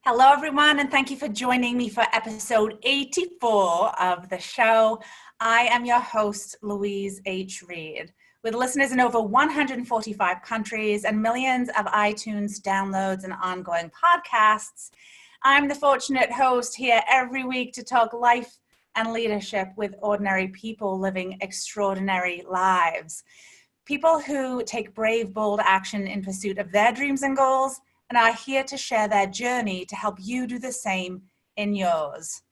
Hello, everyone, and thank you for joining me for episode 84 of the show. I am your host, Louise H. Reed. With listeners in over 145 countries and millions of iTunes downloads and ongoing podcasts, I'm the fortunate host here every week to talk life and leadership with ordinary people living extraordinary lives. People who take brave, bold action in pursuit of their dreams and goals and are here to share their journey to help you do the same in yours.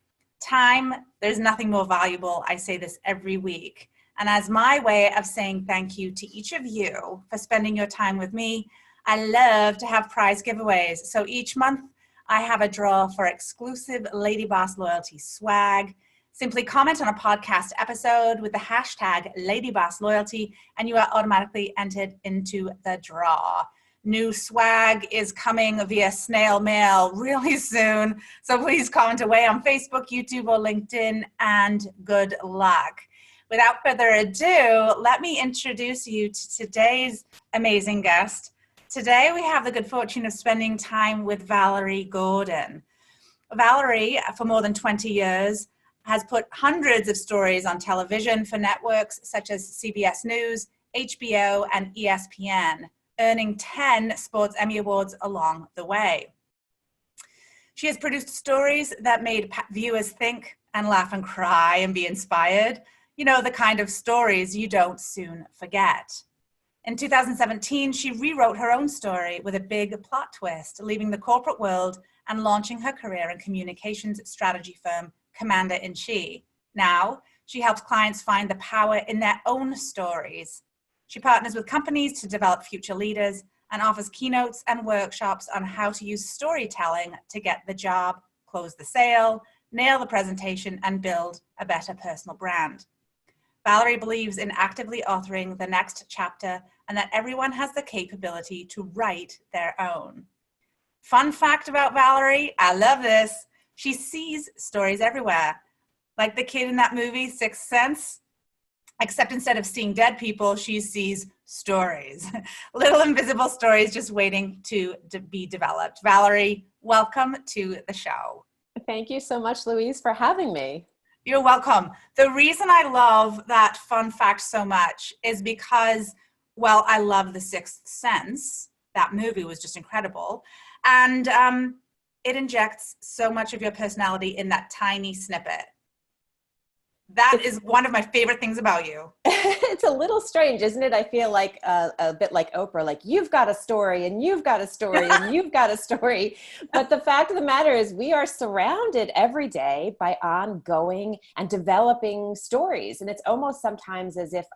Time, there's nothing more valuable. I say this every week. And as my way of saying thank you to each of you for spending your time with me, I love to have prize giveaways. So each month I have a draw for exclusive Lady Boss Loyalty swag. Simply comment on a podcast episode with the hashtag LadyBossLoyalty and you are automatically entered into the draw. New swag is coming via snail mail really soon. So please comment away on Facebook, YouTube, or LinkedIn, and good luck. Without further ado, let me introduce you to today's amazing guest. Today, we have the good fortune of spending time with Valerie Gordon. Valerie, for more than 20 years, has put hundreds of stories on television for networks such as CBS News, HBO, and ESPN, earning 10 Sports Emmy Awards along the way. She has produced stories that made viewers think and laugh and cry and be inspired. You know, the kind of stories you don't soon forget. In 2017, she rewrote her own story with a big plot twist, leaving the corporate world and launching her career in communications strategy firm Commander-in-Chief. Now, she helps clients find the power in their own stories. She partners with companies to develop future leaders and offers keynotes and workshops on how to use storytelling to get the job, close the sale, nail the presentation, and build a better personal brand. Valerie believes in actively authoring the next chapter and that everyone has the capability to write their own. Fun fact about Valerie, I love this. She sees stories everywhere. Like the kid in that movie, Sixth Sense, except instead of seeing dead people, she sees stories. Little invisible stories just waiting to be developed. Valerie, welcome to the show. Thank you so much, Louise, for having me. You're welcome. The reason I love that fun fact so much is because, well, I love The Sixth Sense. That movie was just incredible. And it injects so much of your personality in that tiny snippet. That is one of my favorite things about you. It's a little strange, isn't it? I feel like a bit like Oprah, like you've got a story and you've got a story and you've got a story. But the fact of the matter is we are surrounded every day by ongoing and developing stories. And it's almost sometimes as if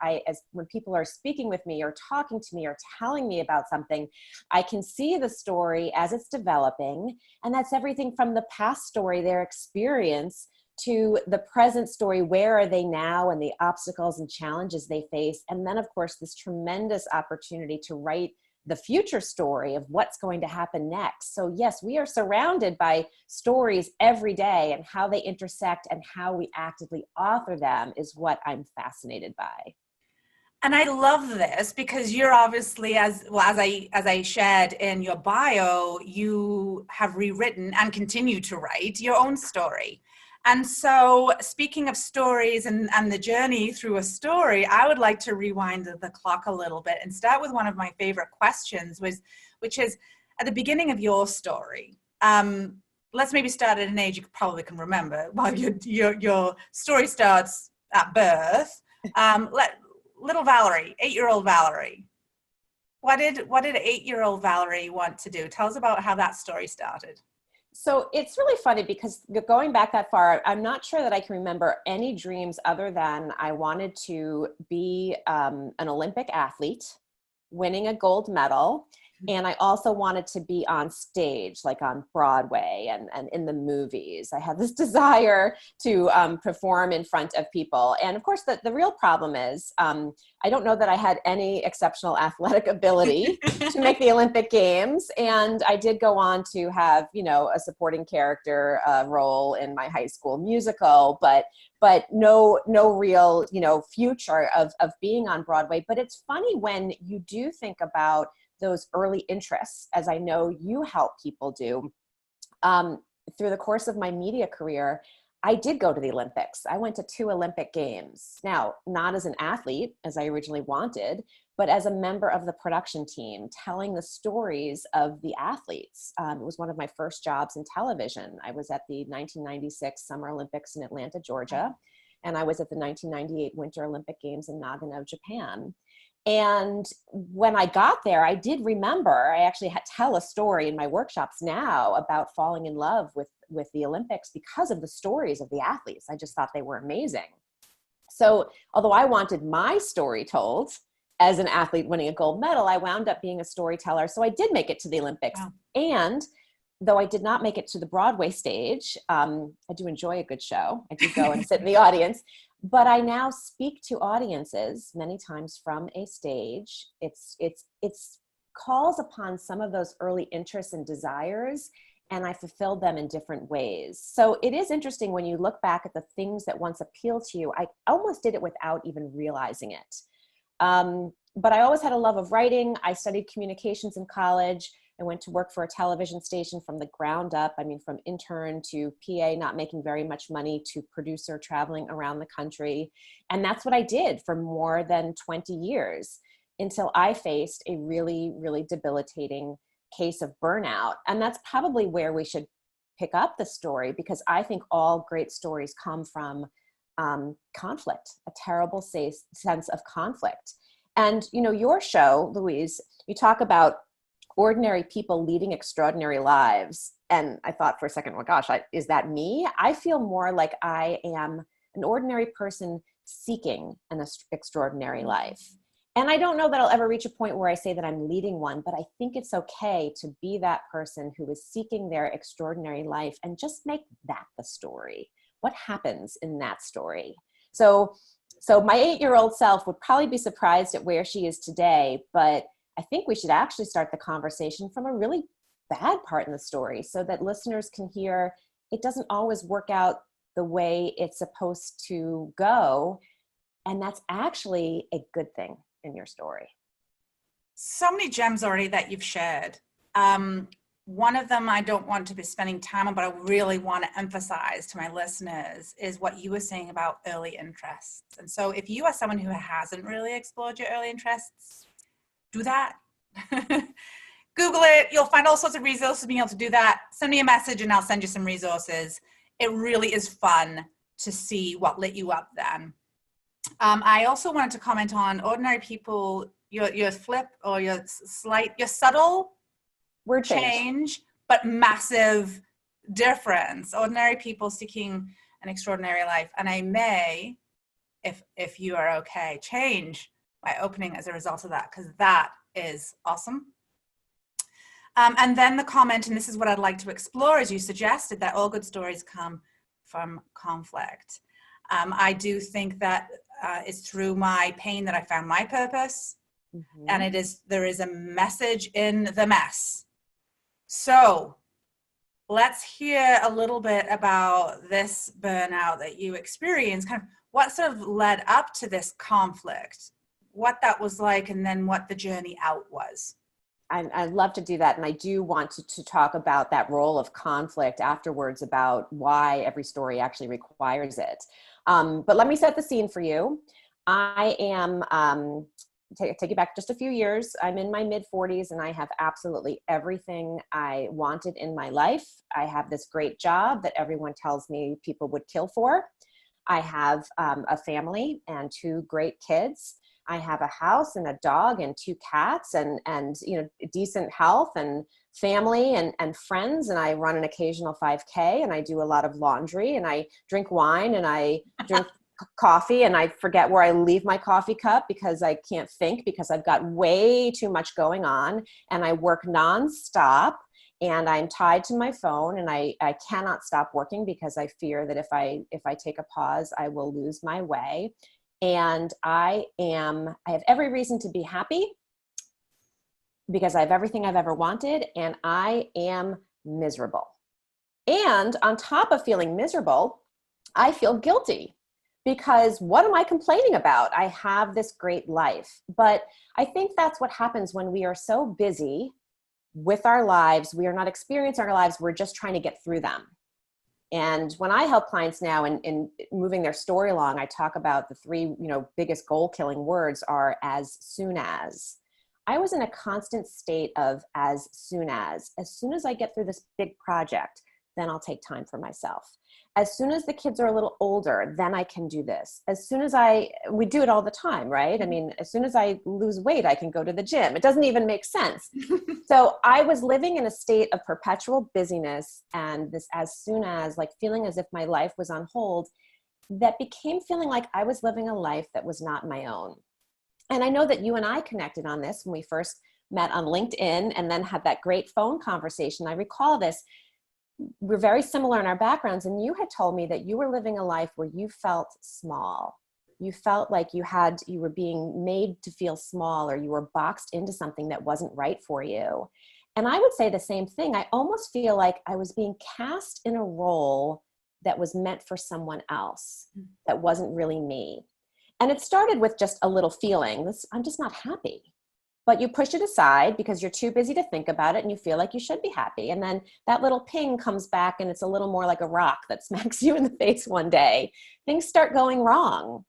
when people are speaking with me or talking to me or telling me about something, I can see the story as it's developing. And that's everything from the past story, their experience, to the present story, where are they now and the obstacles and challenges they face. And then, of course, this tremendous opportunity to write the future story of what's going to happen next. So yes, we are surrounded by stories every day, and how they intersect and how we actively author them is what I'm fascinated by. And I love this because you're obviously, as I shared in your bio, you have rewritten and continue to write your own story. And so speaking of stories and the journey through a story, I would like to rewind the clock a little bit and start with one of my favorite questions, which is at the beginning of your story. Let's maybe start at an age you probably can remember. Well, your story starts at birth. Little Valerie, 8-year-old Valerie. What did 8-year-old Valerie want to do? Tell us about how that story started. So it's really funny because going back that far, I'm not sure that I can remember any dreams other than I wanted to be an Olympic athlete, winning a gold medal. And I also wanted to be on stage, like on Broadway and in the movies. I had this desire to perform in front of people. And of course, the real problem is, I don't know that I had any exceptional athletic ability to make the Olympic Games. And I did go on to have, a supporting character role in my high school musical, but no real, future of being on Broadway. But it's funny when you do think about those early interests, as I know you help people do. through the course of my media career, I did go to the Olympics. I went to 2 Olympic Games. Now, not as an athlete, as I originally wanted, but as a member of the production team, telling the stories of the athletes. It was one of my first jobs in television. I was at the 1996 Summer Olympics in Atlanta, Georgia, and I was at the 1998 Winter Olympic Games in Nagano, Japan. And when I got there, I did remember, I actually had to tell a story in my workshops now about falling in love with the Olympics because of the stories of the athletes. I just thought they were amazing. So although I wanted my story told as an athlete winning a gold medal, I wound up being a storyteller. So I did make it to the Olympics. Wow. And though I did not make it to the Broadway stage, I do enjoy a good show. I do go and sit in the audience. But I now speak to audiences many times from a stage. It's calls upon some of those early interests and desires, and I fulfilled them in different ways. So it is interesting when you look back at the things that once appealed to you. I almost did it without even realizing it. But I always had a love of writing. I studied communications in college. I went to work for a television station from the ground up. I mean, from intern to PA, not making very much money, to producer traveling around the country. And that's what I did for more than 20 years until I faced a really, really debilitating case of burnout. And that's probably where we should pick up the story, because I think all great stories come from conflict, a terrible sense of conflict. And, you know, your show, Louise, you talk about ordinary people leading extraordinary lives. And I thought for a second, oh gosh, is that me? I feel more like I am an ordinary person seeking an extraordinary life. And I don't know that I'll ever reach a point where I say that I'm leading one, but I think it's okay to be that person who is seeking their extraordinary life and just make that the story. What happens in that story? So my 8-year-old self would probably be surprised at where she is today, but I think we should actually start the conversation from a really bad part in the story so that listeners can hear it doesn't always work out the way it's supposed to go. And that's actually a good thing in your story. So many gems already that you've shared. One of them I don't want to be spending time on, but I really want to emphasize to my listeners is what you were saying about early interests. And so if you are someone who hasn't really explored your early interests, do that. Google it. You'll find all sorts of resources being able to do that. Send me a message and I'll send you some resources. It really is fun to see what lit you up then. I also wanted to comment on ordinary people, your flip or your subtle word change, but massive difference. Ordinary people seeking an extraordinary life. And I may, if you are okay, change my opening as a result of that, because that is awesome. And then the comment, and this is what I'd like to explore, as you suggested, that all good stories come from conflict. I do think that it's through my pain that I found my purpose, and there is a message in the mess. So let's hear a little bit about this burnout that you experienced, kind of what sort of led up to this conflict, what that was like, and then what the journey out was. I'd love to do that. And I do want to talk about that role of conflict afterwards, about why every story actually requires it. But let me set the scene for you. I am, take you back just a few years. I'm in my mid-40s and I have absolutely everything I wanted in my life. I have this great job that everyone tells me people would kill for. I have a family and 2 great kids. I have a house and a dog and 2 cats and you know, decent health and family and friends. And I run an occasional 5K and I do a lot of laundry and I drink wine and I drink coffee and I forget where I leave my coffee cup because I can't think because I've got way too much going on, and I work nonstop and I'm tied to my phone and I cannot stop working because I fear that if I take a pause, I will lose my way. And I have every reason to be happy because I have everything I've ever wanted, and I am miserable. And on top of feeling miserable, I feel guilty because what am I complaining about? I have this great life. But I think that's what happens when we are so busy with our lives. We are not experiencing our lives. We're just trying to get through them. And when I help clients now in moving their story along, I talk about the three, biggest goal killing words are as soon as. I was in a constant state of as soon as I get through this big project, then I'll take time for myself. As soon as the kids are a little older, then I can do this. As soon as we do it all the time, right? I mean, as soon as I lose weight, I can go to the gym. It doesn't even make sense. So I was living in a state of perpetual busyness, and this as soon as, like, feeling as if my life was on hold, that became feeling like I was living a life that was not my own. And I know that you and I connected on this when we first met on LinkedIn and then had that great phone conversation. I recall this. We're very similar in our backgrounds, and you had told me that you were living a life where you felt small. You felt like you were being made to feel small, or you were boxed into something that wasn't right for you. And I would say the same thing. I almost feel like I was being cast in a role that was meant for someone else, that wasn't really me. And it started with just a little feeling, I'm just not happy. But you push it aside because you're too busy to think about it, and you feel like you should be happy. And then that little ping comes back, and it's a little more like a rock that smacks you in the face one day. Things start going wrong.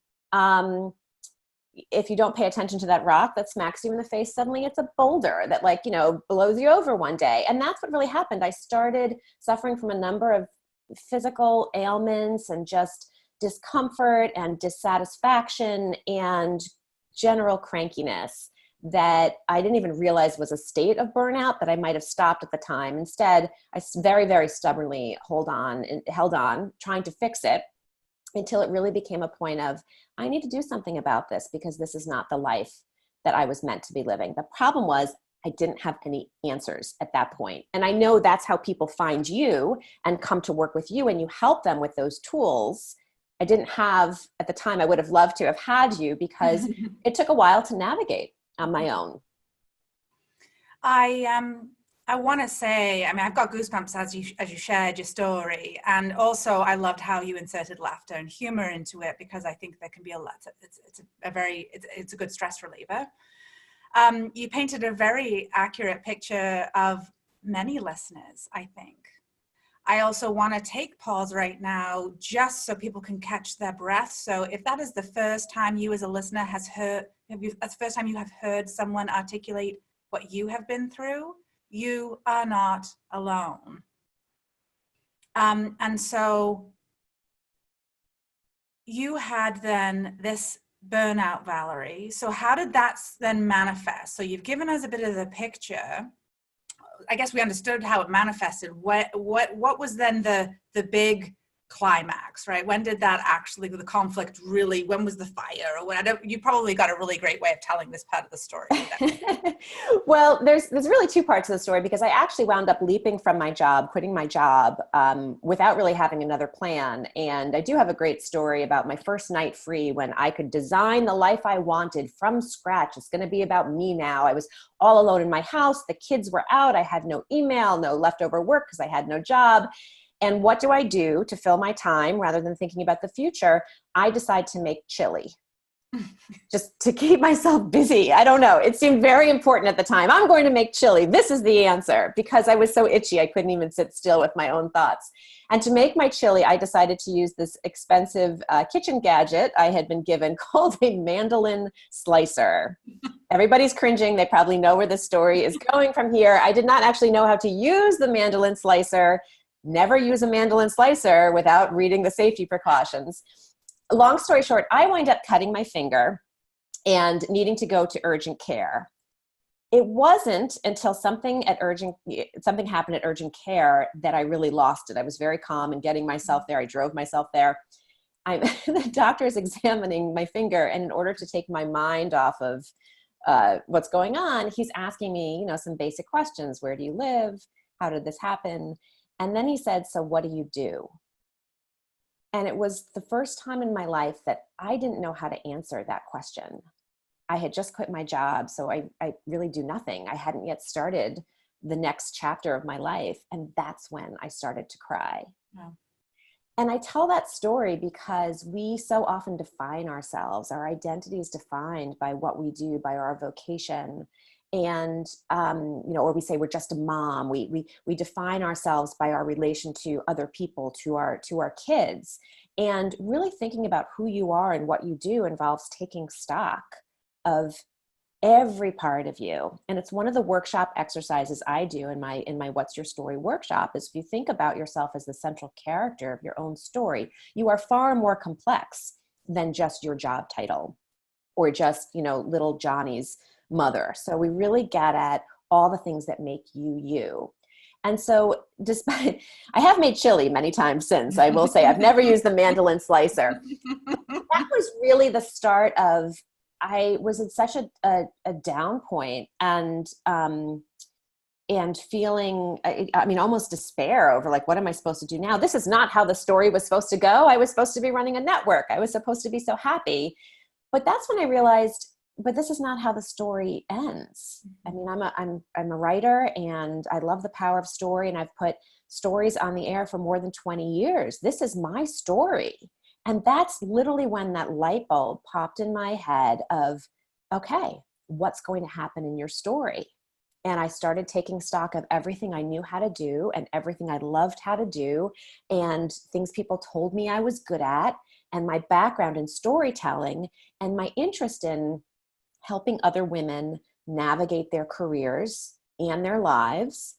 If you don't pay attention to that rock that smacks you in the face, suddenly it's a boulder that blows you over one day. And that's what really happened. I started suffering from a number of physical ailments and just discomfort and dissatisfaction and general crankiness that I didn't even realize was a state of burnout, that I might have stopped at the time. Instead, I very, very stubbornly held on, trying to fix it, until it really became a point of, I need to do something about this, because this is not the life that I was meant to be living. The problem was I didn't have any answers at that point. And I know that's how people find you and come to work with you, and you help them with those tools. I didn't have, at the time, I would have loved to have had you, because it took a while to navigate on my own. I want to say, I mean, I've got goosebumps as you shared your story, and also I loved how you inserted laughter and humor into it, because I think there can be a lot. It's a good stress reliever. You painted a very accurate picture of many listeners, I think. I also want to take pause right now just so people can catch their breath. So if that is the first time you as a listener that's the first time you have heard someone articulate what you have been through, you are not alone. And so you had then this burnout, Valerie. So how did that then manifest? So you've given us a bit of the picture. I guess we understood how it manifested. What was then the big climax, right? When did that actually, the conflict really, when was the fire? Or you probably got a really great way of telling this part of the story. Well, there's really two parts of the story, because I actually wound up leaping from my job, quitting my job, without really having another plan. And I do have a great story about my first night free, when I could design the life I wanted from scratch. It's going to be about me now. I was all alone in my house. The kids were out. I had no email, no leftover work, because I had no job. And what do I do to fill my time rather than thinking about the future? I decide to make chili just to keep myself busy. I don't know. It seemed very important at the time. I'm going to make chili. This is the answer, because I was so itchy. I couldn't even sit still with my own thoughts. And to make my chili, I decided to use this expensive kitchen gadget I had been given called a mandolin slicer. Everybody's cringing. They probably know where the story is going from here. I did not actually know how to use the mandolin slicer. Never use a mandolin slicer without reading the safety precautions. Long story short, I wind up cutting my finger and needing to go to urgent care. It wasn't until something happened at urgent care that I really lost it. I was very calm in getting myself there. I drove myself there. The doctor is examining my finger, and in order to take my mind off of what's going on, he's asking me, some basic questions. Where do you live? How did this happen? And then he said, so what do you do? And it was the first time in my life that I didn't know how to answer that question. I had just quit my job, so I really do nothing. I hadn't yet started the next chapter of my life. And that's when I started to cry. Wow. And I tell that story because we so often define ourselves. Our identity is defined by what we do, by our vocation. And, or we say we're just a mom. We define ourselves by our relation to other people, to our kids. And really thinking about who you are and what you do involves taking stock of every part of you. And it's one of the workshop exercises I do in my What's Your Story workshop, is if you think about yourself as the central character of your own story, you are far more complex than just your job title or just, little Johnny's mother. So we really get at all the things that make you, you. And so despite, I have made chili many times since, I will say, I've never used the mandolin slicer. That was really the start of, I was in such a down point and feeling, almost despair over like, what am I supposed to do now? This is not how the story was supposed to go. I was supposed to be running a network. I was supposed to be so happy. But that's when I realized, but this is not how the story ends. I mean, I'm a writer and I love the power of story, and I've put stories on the air for more than 20 years. This is my story. And that's literally when that light bulb popped in my head of, okay, what's going to happen in your story? And I started taking stock of everything I knew how to do and everything I loved how to do and things people told me I was good at, and my background in storytelling and my interest in helping other women navigate their careers and their lives.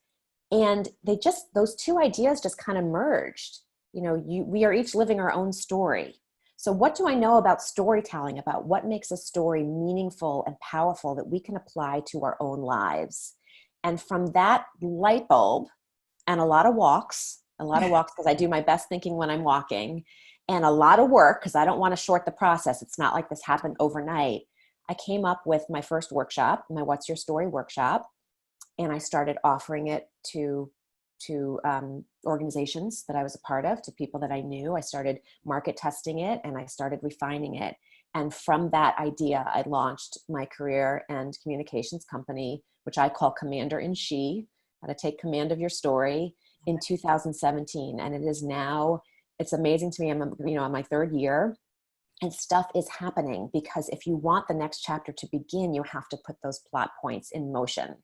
And those two ideas just kind of merged. We are each living our own story. So what do I know about storytelling, about what makes a story meaningful and powerful that we can apply to our own lives? And from that light bulb and a lot of walks because I do my best thinking when I'm walking, and a lot of work because I don't want to short the process. It's not like this happened overnight. I came up with my first workshop, my What's Your Story workshop, and I started offering it to organizations that I was a part of, to people that I knew. I started market testing it and I started refining it. And from that idea, I launched my career and communications company, which I call Commander in She, how to take command of your story, in 2017. And it is now, it's amazing to me. I'm, on my third year. And stuff is happening because if you want the next chapter to begin, you have to put those plot points in motion.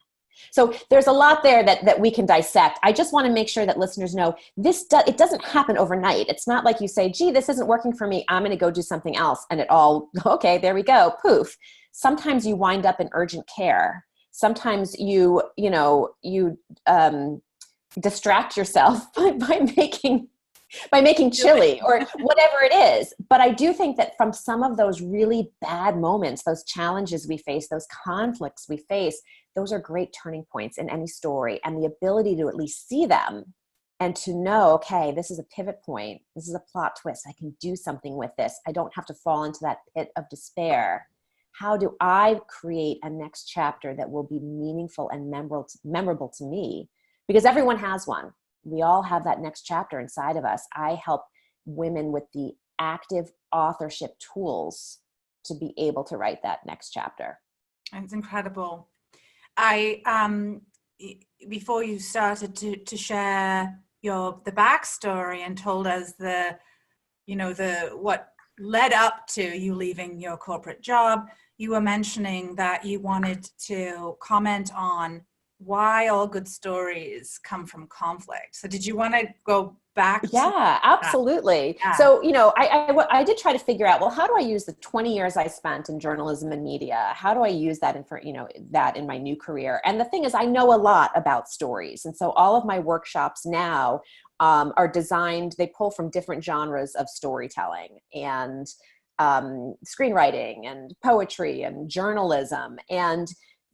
So there's a lot there that we can dissect. I just want to make sure that listeners know it doesn't happen overnight. It's not like you say, gee, this isn't working for me, I'm going to go do something else. And it all, okay, there we go, poof. Sometimes you wind up in urgent care. Sometimes you distract yourself by making chili or whatever it is. But I do think that from some of those really bad moments, those challenges we face, those conflicts we face, those are great turning points in any story. And the ability to at least see them and to know, okay, this is a pivot point. This is a plot twist. I can do something with this. I don't have to fall into that pit of despair. How do I create a next chapter that will be meaningful and memorable to me? Because everyone has one. We all have that next chapter inside of us. I help women with the active authorship tools to be able to write that next chapter. It's incredible. Before you started to share the backstory and told us what led up to you leaving your corporate job, you were mentioning that you wanted to comment on why all good stories come from conflict. So did you want to go back? Yeah, absolutely. Yeah. So, I did try to figure out, well, how do I use the 20 years I spent in journalism and media? How do I use that that in my new career? And the thing is, I know a lot about stories. And so all of my workshops now are designed, they pull from different genres of storytelling and screenwriting and poetry and journalism. And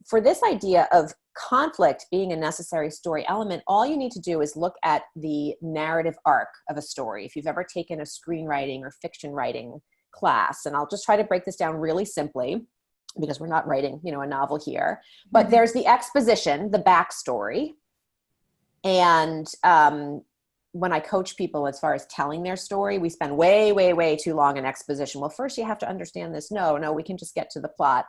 for this idea of conflict being a necessary story element, all you need to do is look at the narrative arc of a story. If you've ever taken a screenwriting or fiction writing class, and I'll just try to break this down really simply because we're not writing, a novel here, but there's the exposition, the backstory. And when I coach people as far as telling their story, we spend way, way, way too long in exposition. Well, first you have to understand this. No, we can just get to the plot.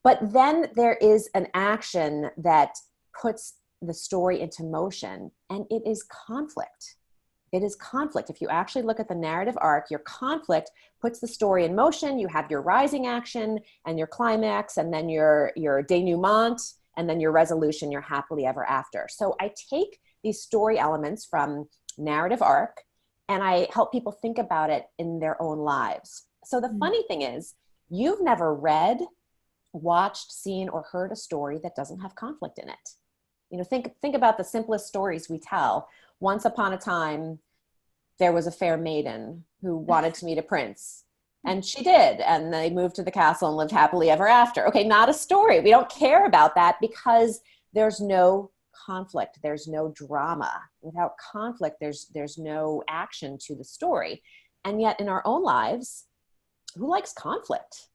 But then there is an action that puts the story into motion, and it is conflict. It is conflict. If you actually look at the narrative arc, your conflict puts the story in motion. You have your rising action and your climax, and then your denouement, and then your resolution, your happily ever after. So I take these story elements from narrative arc and I help people think about it in their own lives. So the funny thing is, you've never read, watched, seen, or heard a story that doesn't have conflict in it. You know, think about the simplest stories we tell. Once upon a time, there was a fair maiden who wanted to meet a prince. And she did. And they moved to the castle and lived happily ever after. Okay, not a story. We don't care about that because there's no conflict. There's no drama. Without conflict, there's no action to the story. And yet in our own lives, who likes conflict?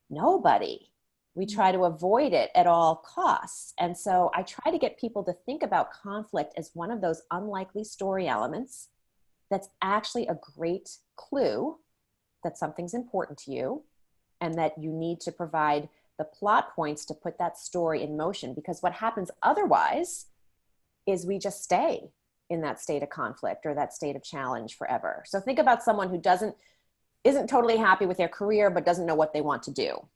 Nobody. We try to avoid it at all costs. And so I try to get people to think about conflict as one of those unlikely story elements that's actually a great clue that something's important to you and that you need to provide the plot points to put that story in motion. Because what happens otherwise is we just stay in that state of conflict or that state of challenge forever. So think about someone who isn't totally happy with their career, but doesn't know what they want to do.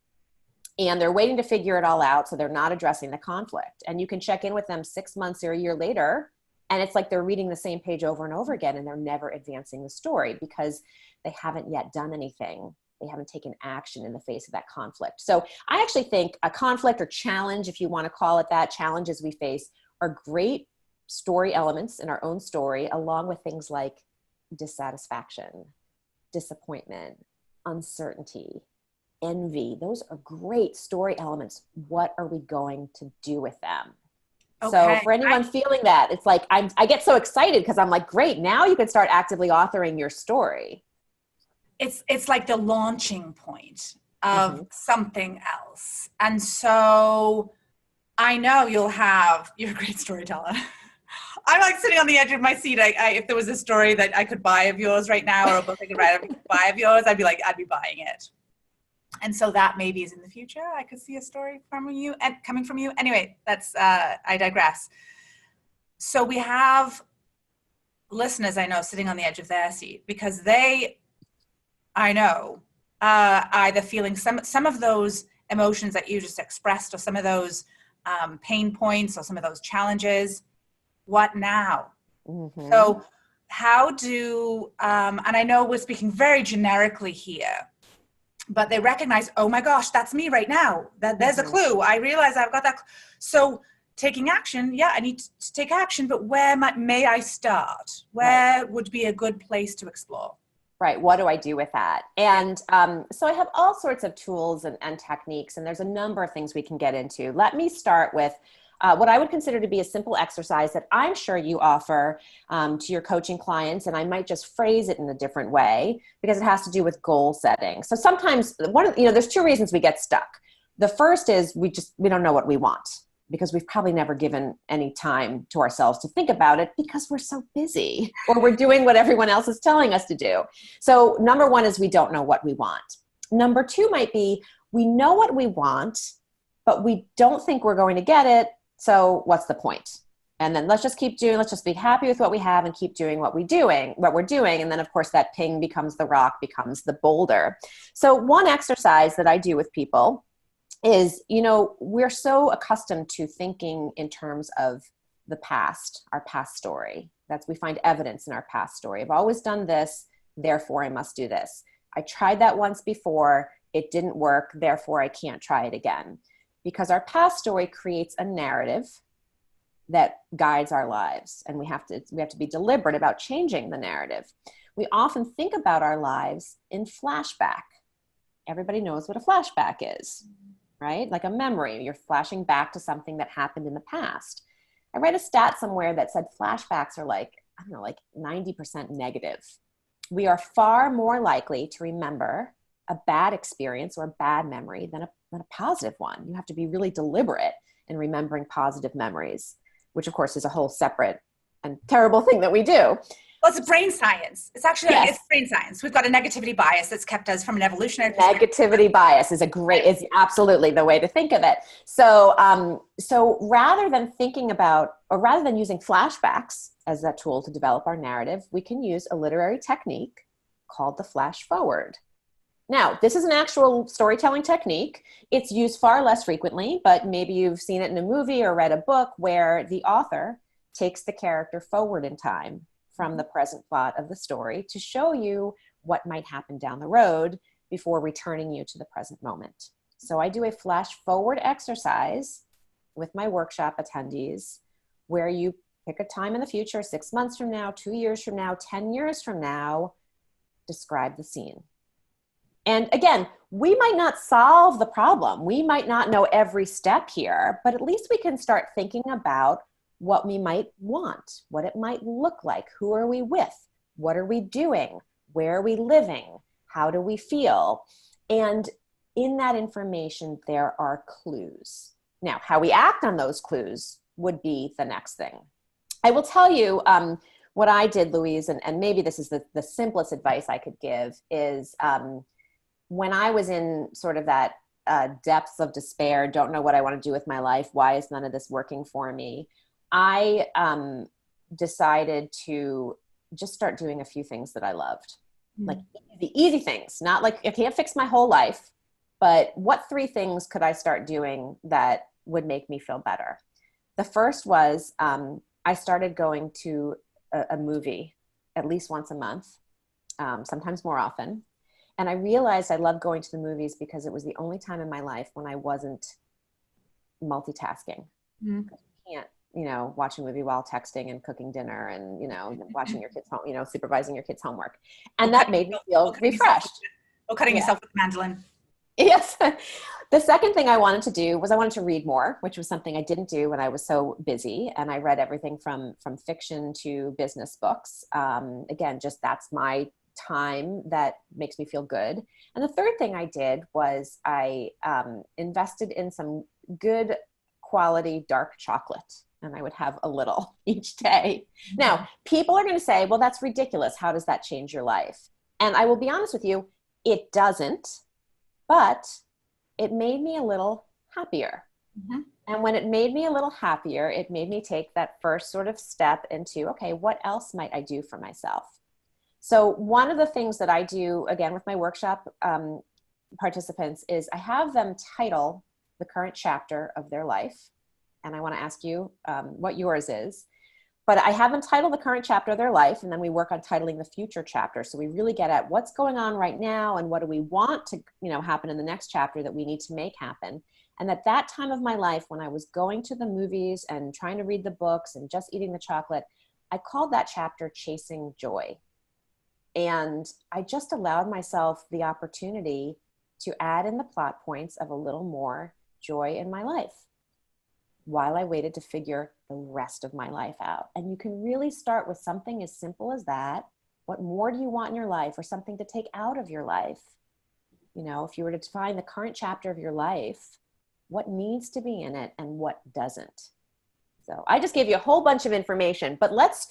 And they're waiting to figure it all out. So they're not addressing the conflict. And you can check in with them 6 months or a year later, and it's like they're reading the same page over and over again, and they're never advancing the story because they haven't yet done anything. They haven't taken action in the face of that conflict. So I actually think a conflict or challenge, if you want to call it that, challenges we face are great story elements in our own story, along with things like dissatisfaction, disappointment, uncertainty, envy. Those are great story elements. What are we going to do with them? Okay. So for anyone feeling that, it's like, I get so excited because I'm like, great, now you can start actively authoring your story. It's like the launching point of something else. And so I know you're a great storyteller. I'm like sitting on the edge of my seat. If there was a story that I could buy of yours right now, or a book I could write buy of yours, I'd be buying it. And so that maybe is in the future. I could see a story from you and coming from you. Anyway, I digress. So we have listeners I know sitting on the edge of their seat because I know, either feeling some of those emotions that you just expressed, or some of those pain points, or some of those challenges. What now? Mm-hmm. So how do, and I know we're speaking very generically here, but they recognize, oh my gosh, that's me right now. There's a clue. I realize I've got that. So taking action, yeah, I need to take action, but where may I start? Where would be a good place to explore? Right. What do I do with that? And so I have all sorts of tools and techniques, and there's a number of things we can get into. Let me start with what I would consider to be a simple exercise that I'm sure you offer to your coaching clients, and I might just phrase it in a different way because it has to do with goal setting. So sometimes there's two reasons we get stuck. The first is we don't know what we want, because we've probably never given any time to ourselves to think about it because we're so busy, or we're doing what everyone else is telling us to do. So number one is we don't know what we want. Number two might be we know what we want, but we don't think we're going to get it. So what's the point? And then let's just be happy with what we have and keep doing what we're doing. And then of course that ping becomes the rock, becomes the boulder. So one exercise that I do with people is, we're so accustomed to thinking in terms of the past, our past story. We find evidence in our past story. I've always done this, therefore I must do this. I tried that once before, it didn't work, therefore I can't try it again. Because our past story creates a narrative that guides our lives, and we have to be deliberate about changing the narrative. We often think about our lives in flashback. Everybody knows what a flashback is. Right? Like a memory. You're flashing back to something that happened in the past. I read a stat somewhere that said flashbacks are like 90% negative. We are far more likely to remember a bad experience or a bad memory than a positive one. You have to be really deliberate in remembering positive memories, which of course is a whole separate and terrible thing that we do. Well, it's brain science. It's actually, It's brain science. We've got a negativity bias that's kept us from an evolutionary perspective. Negativity bias is absolutely the way to think of it. So, rather than using flashbacks as a tool to develop our narrative, we can use a literary technique called the flash forward. Now, this is an actual storytelling technique. It's used far less frequently, but maybe you've seen it in a movie or read a book where the author takes the character forward in time from the present plot of the story to show you what might happen down the road before returning you to the present moment. So I do a flash forward exercise with my workshop attendees where you pick a time in the future, 6 months from now, 2 years from now, 10 years from now, describe the scene. And again, we might not solve the problem. We might not know every step here, but at least we can start thinking about what we might want, what it might look like. Who are we with? What are we doing? Where are we living? How do we feel? And in that information, there are clues. Now, how we act on those clues would be the next thing. I will tell you what I did, Louise, and maybe this is the simplest advice I could give is when I was in sort of that depths of despair, don't know what I want to do with my life, why is none of this working for me, I decided to just start doing a few things that I loved. Like the easy things, not like I can't fix my whole life, but what 3 things could I start doing that would make me feel better? The first was I started going to a movie at least once a month, sometimes more often. And I realized I loved going to the movies because it was the only time in my life when I wasn't multitasking. You can't, watch a movie while texting and cooking dinner and, watching your kids home, supervising your kids' homework. And that made me feel refreshed. Or cutting yourself with a mandolin. Yes. The second thing I wanted to do was I wanted to read more, which was something I didn't do when I was so busy. And I read everything from fiction to business books. Again, just that's my time that makes me feel good. And the third thing I did was I invested in some good quality dark chocolate, and I would have a little each day. Now, people are going to say, well, that's ridiculous. How does that change your life? And I will be honest with you, it doesn't, but it made me a little happier. And when it made me a little happier, it made me take that first sort of step into, okay, what else might I do for myself? So one of the things that I do, again, with my workshop participants is I have them title the current chapter of their life. And I want to ask you what yours is. But I have them title the current chapter of their life, and then we work on titling the future chapter. So we really get at what's going on right now and what do we want to happen in the next chapter that we need to make happen. And at that time of my life, when I was going to the movies and trying to read the books and just eating the chocolate, I called that chapter Chasing Joy. And I just allowed myself the opportunity to add in the plot points of a little more joy in my life while I waited to figure the rest of my life out. And you can really start with something as simple as that. What more do you want in your life, or something to take out of your life? If you were to define the current chapter of your life, what needs to be in it and what doesn't? So I just gave you a whole bunch of information, but let's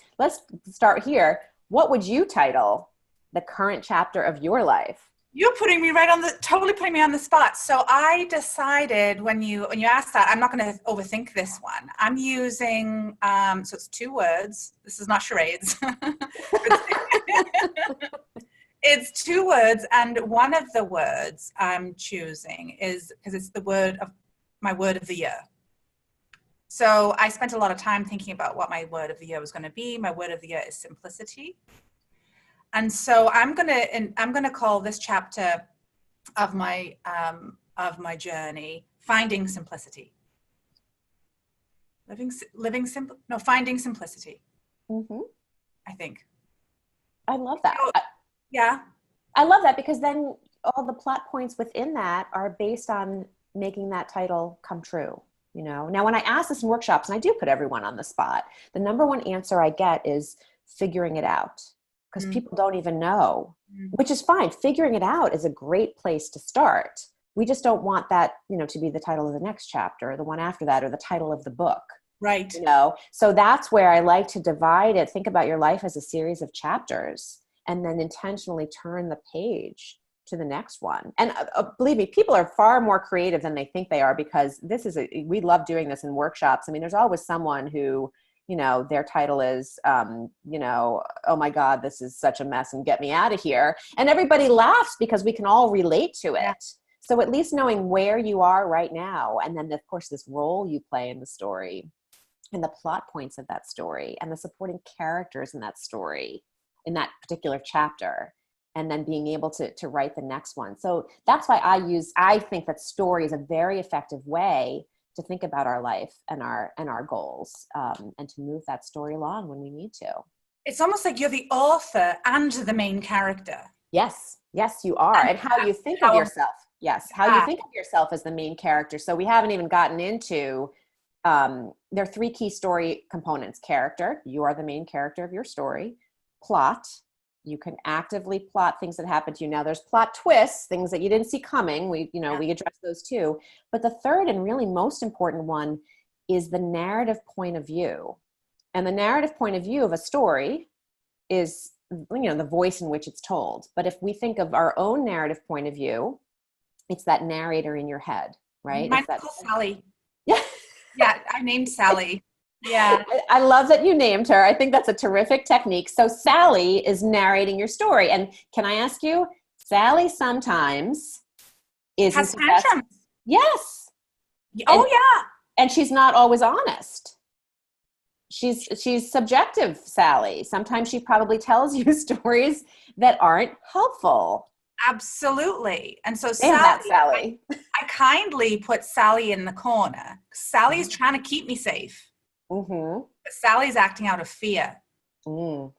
start here. What would you title the current chapter of your life? You're putting me totally putting me on the spot. So I decided when you asked that, I'm not going to overthink this one. I'm using, so it's 2 words. This is not charades. It's 2 words. And one of the words I'm choosing is, because it's my word of the year. So I spent a lot of time thinking about what my word of the year was going to be. My word of the year is simplicity. And so I'm gonna call this chapter of my journey Finding Simplicity. Finding Simplicity. I think. I love that. Yeah. I love that, because then all the plot points within that are based on making that title come true. Now, when I ask this in workshops, and I do put everyone on the spot, the number one answer I get is figuring it out. Because people don't even know, which is fine. Figuring it out is a great place to start. We just don't want that, to be the title of the next chapter, or the one after that, or the title of the book. Right. So that's where I like to divide it. Think about your life as a series of chapters, and then intentionally turn the page to the next one. And believe me, people are far more creative than they think they are, because we love doing this in workshops. I mean, there's always someone who their title is, oh my God, this is such a mess and get me out of here. And everybody laughs because we can all relate to it. Yeah. So at least knowing where you are right now, and then of course this role you play in the story and the plot points of that story and the supporting characters in that story, in that particular chapter, and then being able to write the next one. So that's why I think that story is a very effective way to think about our life and our goals, and to move that story along when we need to. It's almost like you're the author and the main character. Yes, you are. And how you think of yourself. Yes, how you think of yourself as the main character. So we haven't even gotten into, there are 3 key story components. Character, you are the main character of your story. Plot, you can actively plot things that happen to you. Now there's plot twists, things that you didn't see coming. We address those too. But the third and really most important one is the narrative point of view. And the narrative point of view of a story is, the voice in which it's told. But if we think of our own narrative point of view, it's that narrator in your head, right? Mine's called Sally. Yeah. Yeah, I named Sally. Yeah. I love that you named her. I think that's a terrific technique. So Sally is narrating your story. And can I ask you, Sally sometimes has tantrums. Yes. Yeah. And she's not always honest. She's subjective, Sally. Sometimes she probably tells you stories that aren't helpful. Absolutely. And so Sally. I kindly put Sally in the corner. Sally is trying to keep me safe. Mm-hmm. But Sally's acting out of fear. Mm.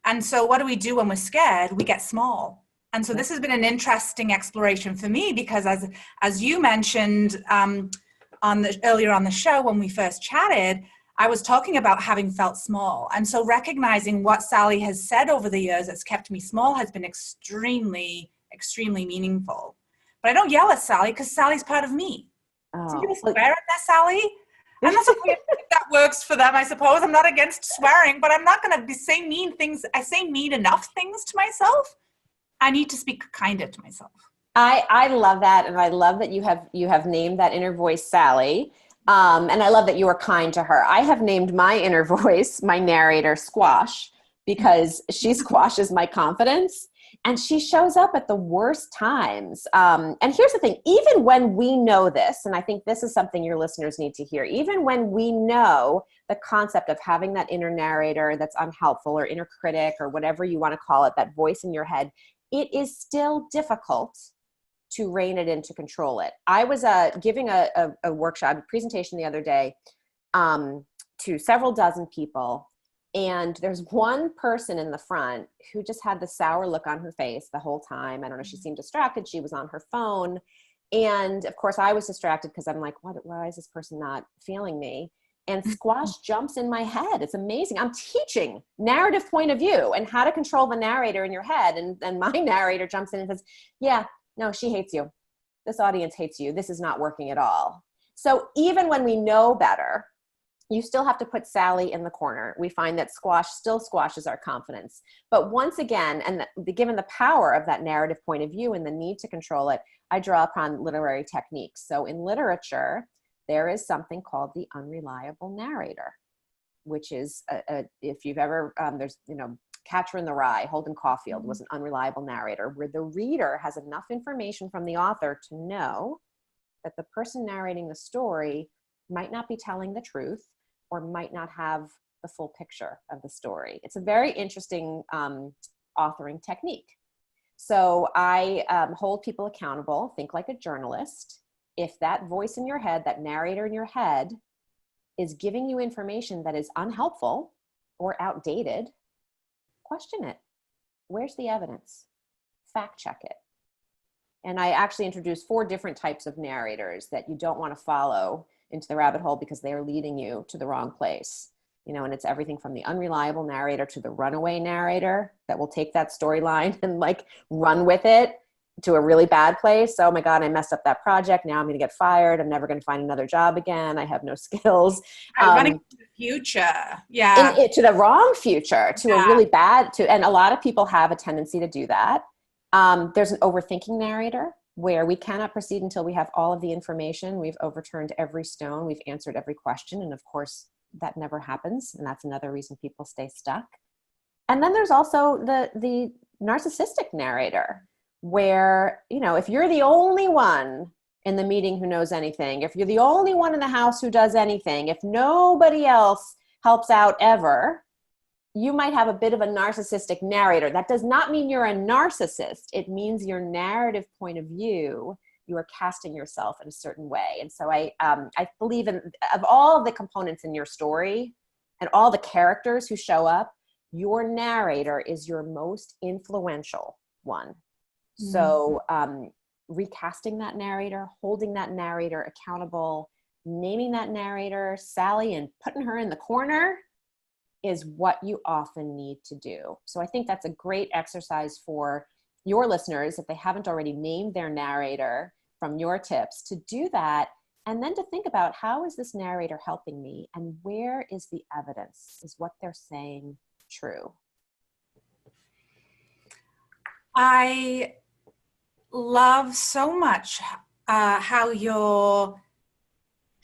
And so what do we do when we're scared? We get small. And so this has been an interesting exploration for me because as you mentioned earlier on the show when we first chatted, I was talking about having felt small. And so recognizing what Sally has said over the years that's kept me small has been extremely, extremely meaningful. But I don't yell at Sally because Sally's part of me. Oh. So you swear at that, Sally? And that's okay if that works for them, I suppose. I'm not against swearing, but I'm not going to say mean things. I say mean enough things to myself. I need to speak kinder to myself. I love that. And I love that you have named that inner voice Sally. And I love that you are kind to her. I have named my inner voice, my narrator, Squash, because she squashes my confidence and she shows up at the worst times. And here's the thing, even when we know this, and I think this is something your listeners need to hear, even when we know the concept of having that inner narrator that's unhelpful or inner critic or whatever you want to call it, that voice in your head, it is still difficult to rein it in, to control it. I was giving a workshop, a presentation the other day to several dozen people. And there's one person in the front who just had the sour look on her face the whole time. I don't know, she seemed distracted. She was on her phone. And of course I was distracted because I'm like, why is this person not feeling me? And Squash jumps in my head. It's amazing. I'm teaching narrative point of view and how to control the narrator in your head. And my narrator jumps in and says, yeah, no, she hates you. This audience hates you. This is not working at all. So even when we know better, you still have to put Sally in the corner. We find that Squash still squashes our confidence. But once again, and given the power of that narrative point of view and the need to control it, I draw upon literary techniques. So in literature, there is something called the unreliable narrator, which is, if you've ever, there's, Catcher in the Rye, Holden Caulfield was an unreliable narrator, where the reader has enough information from the author to know that the person narrating the story might not be telling the truth or might not have the full picture of the story. It's a very interesting authoring technique. So I hold people accountable, think like a journalist. If that voice in your head, that narrator in your head, is giving you information that is unhelpful or outdated, question it. Where's the evidence? Fact check it. And I actually introduced 4 different types of narrators that you don't want to follow into the rabbit hole because they are leading you to the wrong place. And it's everything from the unreliable narrator to the runaway narrator that will take that storyline and run with it to a really bad place. Oh my God, I messed up that project. Now I'm going to get fired. I'm never going to find another job again. I have no skills. Running to the future. Yeah. To the wrong future, to a really bad, and a lot of people have a tendency to do that. There's an overthinking narrator where we cannot proceed until we have all of the information. We've overturned every stone. We've answered every question. And of course, that never happens. And that's another reason people stay stuck. And then there's also the narcissistic narrator, where, you know, if you're the only one in the meeting who knows anything, if you're the only one in the house who does anything, if nobody else helps out ever, you might have a bit of a narcissistic narrator. That does not mean you're a narcissist. It means your narrative point of view, you are casting yourself in a certain way. And so I believe of all the components in your story and all the characters who show up, your narrator is your most influential one. So recasting that narrator, holding that narrator accountable, naming that narrator Sally and putting her in the corner is what you often need to do. So I think that's a great exercise for your listeners, if they haven't already named their narrator, from your tips, to do that. And then to think about, how is this narrator helping me? And where is the evidence? Is what they're saying true? I love so much how you're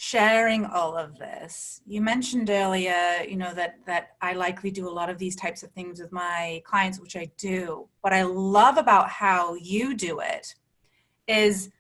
sharing all of this. You mentioned earlier, you know, that I likely do a lot of these types of things with my clients, which I do. What I love about how you do it is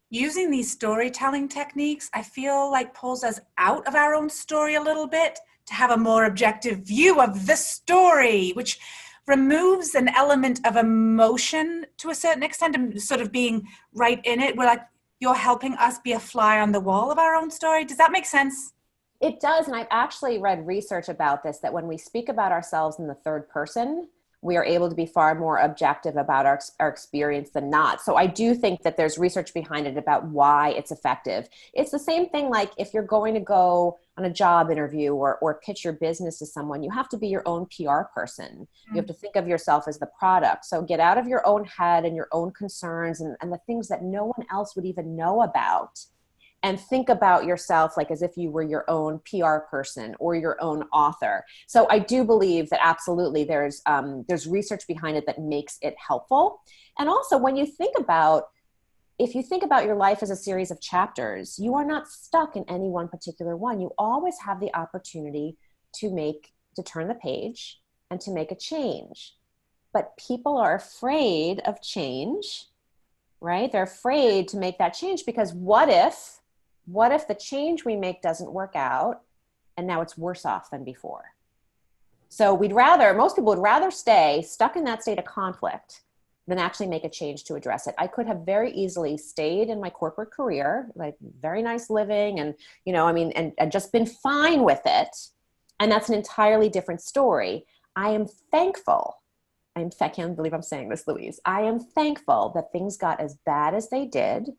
using these storytelling techniques, I feel like pulls us out of our own story a little bit to have a more objective view of the story, which removes an element of emotion to a certain extent, and sort of being right in it. We're like, you're helping us be a fly on the wall of our own story. Does that make sense? It does. And I've actually read research about this, that when we speak about ourselves in the third person, we are able to be far more objective about our experience than not. So I do think that there's research behind it about why it's effective. It's the same thing like if you're going to go on a job interview or pitch your business to someone, you have to be your own PR person. You have to think of yourself as the product. So get out of your own head and your own concerns and the things that no one else would even know about. And think about yourself like as if you were your own PR person or your own author. So I do believe that absolutely there's research behind it that makes it helpful. And also when you think about, if you think about your life as a series of chapters, you are not stuck in any one particular one. You always have the opportunity to turn the page and to make a change. But people are afraid of change, right? They're afraid to make that change because what if the change we make doesn't work out and now it's worse off than before? So most people would rather stay stuck in that state of conflict than actually make a change to address it. I could have very easily stayed in my corporate career, like very nice living and, and just been fine with it. And that's an entirely different story. I am thankful. I can't believe I'm saying this, Louise. I am thankful that things got as bad as they did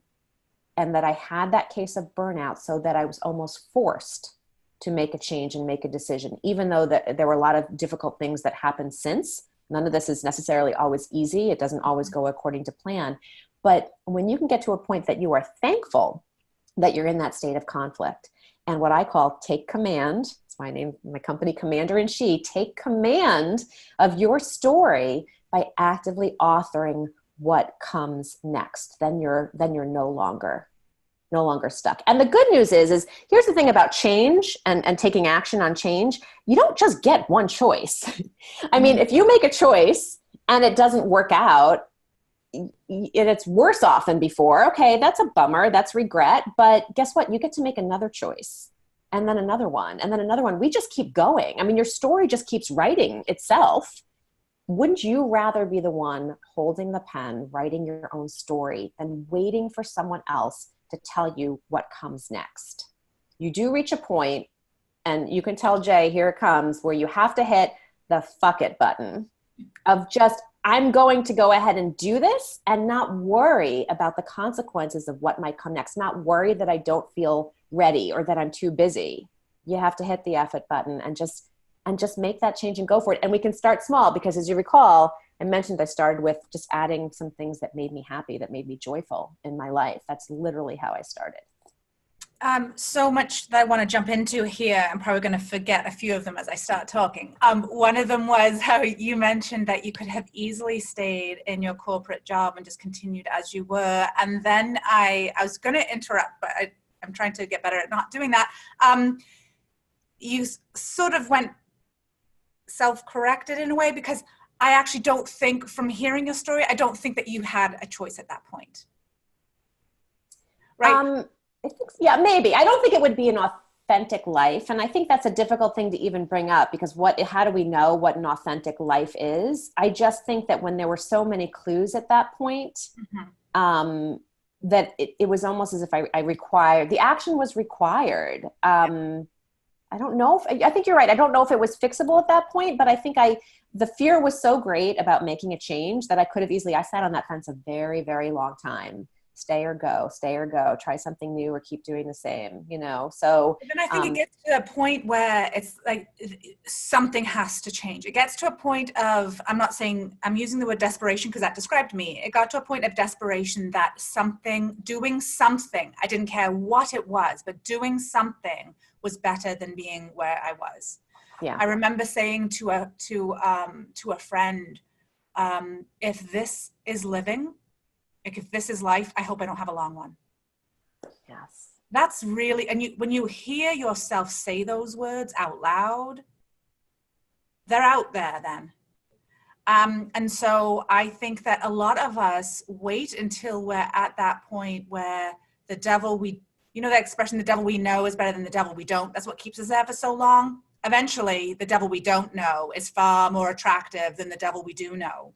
and that I had that case of burnout so that I was almost forced to make a change and make a decision, even though there were a lot of difficult things that happened since. None of this is necessarily always easy. It doesn't always go according to plan. But when you can get to a point that you are thankful that you're in that state of conflict, and what I call take command, it's my name, my company, Commander in She, take command of your story by actively authoring what comes next, then you're no longer stuck. And the good news is here's the thing about change and taking action on change. You don't just get one choice. I mean, if you make a choice and it doesn't work out and it's worse off than before, okay, that's a bummer, that's regret, but guess what? You get to make another choice and then another one and then another one. We just keep going. I mean, your story just keeps writing itself. Wouldn't you rather be the one holding the pen, writing your own story, than waiting for someone else to tell you what comes next? You do reach a point, and you can tell Jay, here it comes, where you have to hit the fuck it button of just, I'm going to go ahead and do this and not worry about the consequences of what might come next, not worry that I don't feel ready or that I'm too busy. You have to hit the F it button and just make that change and go for it. And we can start small because, as you recall, I mentioned I started with just adding some things that made me happy, that made me joyful in my life. That's literally how I started. So much that I want to jump into here. I'm probably going to forget a few of them as I start talking. One of them was how you mentioned that you could have easily stayed in your corporate job and just continued as you were. And then I was going to interrupt, but I'm trying to get better at not doing that. you sort of went self-corrected in a way, because I actually don't think, from hearing your story, I don't think that you had a choice at that point. Right? I think, yeah, maybe. I don't think it would be an authentic life. And I think that's a difficult thing to even bring up, because how do we know what an authentic life is? I just think that when there were so many clues at that point, that it was almost as if I required, the action was required. I don't know I think you're right. I don't know if it was fixable at that point, but I think the fear was so great about making a change that I could have easily, I sat on that fence a very, very long time. Stay or go, try something new or keep doing the same, So then I think it gets to a point where it's like something has to change. It gets to a point of, I'm not saying, I'm using the word desperation because that described me. It got to a point of desperation that doing something, I didn't care what it was, but doing something was better than being where I was. Yeah. I remember saying to a friend, if this is living, like if this is life, I hope I don't have a long one. Yes. That's really, and when you hear yourself say those words out loud, they're out there then. And so I think that a lot of us wait until we're at that point where the devil that expression, the devil we know is better than the devil we don't. That's what keeps us there for so long. Eventually, the devil we don't know is far more attractive than the devil we do know.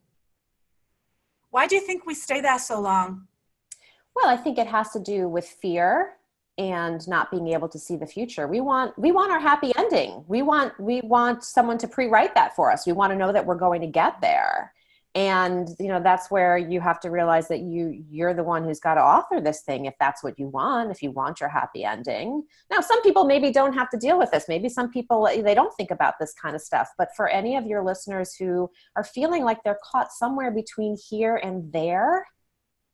Why do you think we stay there so long? Well, I think it has to do with fear and not being able to see the future. We want our happy ending. We want someone to pre-write that for us. We want to know that we're going to get there. And, that's where you have to realize that you're the one who's got to author this thing if that's what you want, if you want your happy ending. Now, some people maybe don't have to deal with this. Maybe some people, they don't think about this kind of stuff. But for any of your listeners who are feeling like they're caught somewhere between here and there,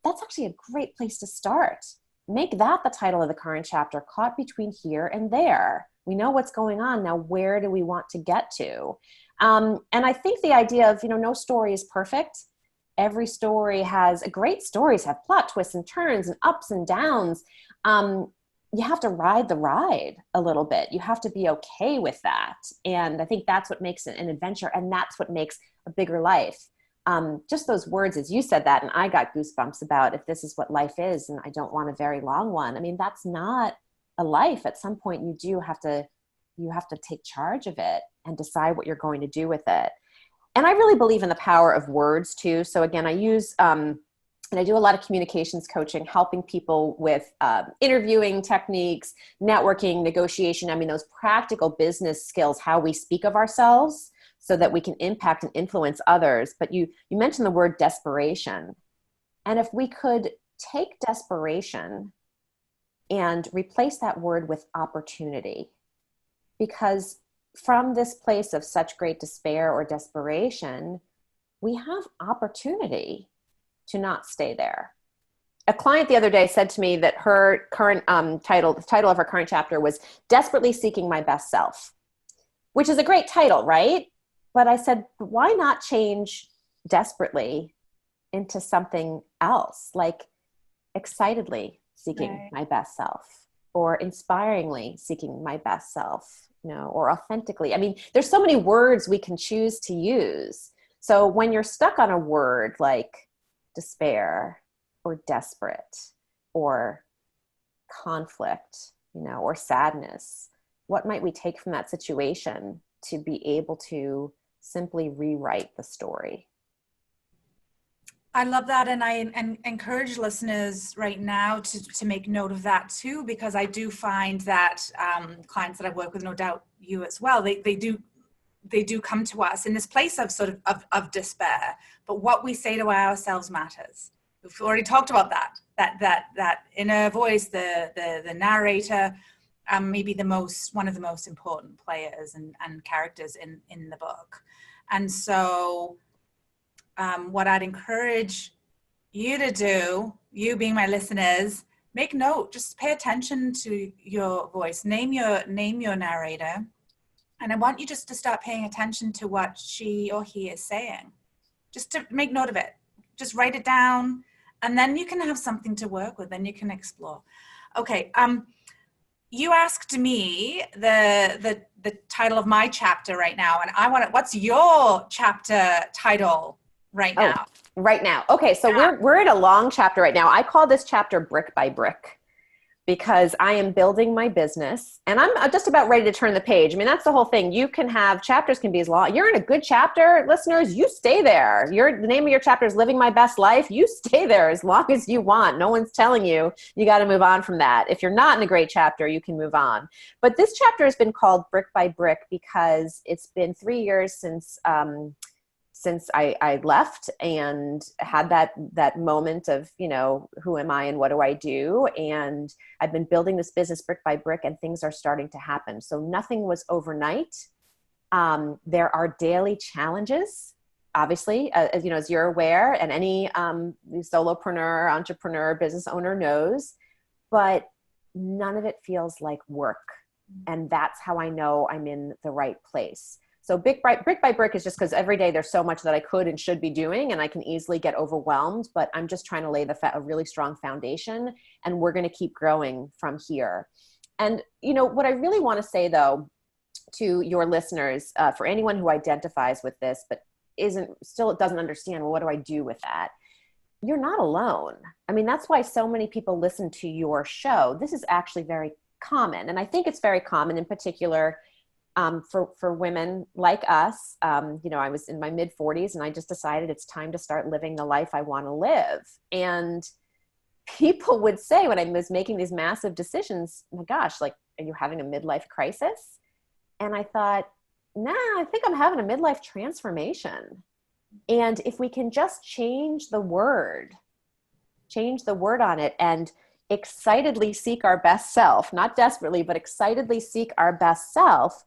that's actually a great place to start. Make that the title of the current chapter, Caught Between Here and There. We know what's going on. Now, where do we want to get to? And I think the idea of, no story is perfect. Every story great stories have plot twists and turns and ups and downs. You have to ride the ride a little bit. You have to be okay with that. And I think that's what makes it an adventure. And that's what makes a bigger life. Just those words, as you said that, and I got goosebumps about if this is what life is, and I don't want a very long one. I mean, that's not a life. At some point you have to take charge of it and decide what you're going to do with it. And I really believe in the power of words too. So again, I use, and I do a lot of communications coaching, helping people with interviewing techniques, networking, negotiation. I mean, those practical business skills, how we speak of ourselves so that we can impact and influence others. But you mentioned the word desperation. And if we could take desperation and replace that word with opportunity, because from this place of such great despair or desperation, we have opportunity to not stay there. A client the other day said to me that her current the title of her current chapter was Desperately Seeking My Best Self, which is a great title, right? But I said, why not change desperately into something else, like excitedly seeking my best self, or inspiringly seeking my best self, or authentically. I mean, there's so many words we can choose to use. So when you're stuck on a word like despair or desperate or conflict, or sadness, what might we take from that situation to be able to simply rewrite the story? I love that. And I encourage listeners right now to make note of that too, because I do find that clients that I work with, no doubt you as well, they do come to us in this place of sort of despair, but what we say to ourselves matters. We've already talked about that inner voice, the narrator, maybe one of the most important players and characters in the book. And so what I'd encourage you to do, you being my listeners, make note, just pay attention to your voice, name your narrator. And I want you just to start paying attention to what she or he is saying, just to make note of it, just write it down, and then you can have something to work with, then you can explore. Okay. You asked me the the title of my chapter right now, and I want to, what's your chapter title right now? Right now. Okay. So we're in a long chapter right now. I call this chapter Brick by Brick, because I am building my business and I'm just about ready to turn the page. I mean, that's the whole thing. You can have chapters can be as long. You're in a good chapter, listeners, you stay there. The name of your chapter is Living My Best Life. You stay there as long as you want. No one's telling you, you got to move on from that. If you're not in a great chapter, you can move on. But this chapter has been called Brick by Brick because it's been 3 years since I left and had that moment of, who am I and what do I do? And I've been building this business brick by brick, and things are starting to happen. So nothing was overnight. There are daily challenges, obviously, as you're aware, and any solopreneur, entrepreneur, business owner knows, but none of it feels like work. And that's how I know I'm in the right place. So brick by brick is just because every day there's so much that I could and should be doing, and I can easily get overwhelmed, but I'm just trying to lay a really strong foundation, and we're going to keep growing from here. And, what I really want to say though, to your listeners, for anyone who identifies with this, but still doesn't understand, well, what do I do with that? You're not alone. I mean, that's why so many people listen to your show. This is actually very common. And I think it's very common in particular for women like us. I was in my mid 40s and I just decided it's time to start living the life I want to live. And people would say when I was making these massive decisions, oh my gosh, like, are you having a midlife crisis? And I thought, nah, I think I'm having a midlife transformation. And if we can just change the word on it and excitedly seek our best self, not desperately, but excitedly seek our best self,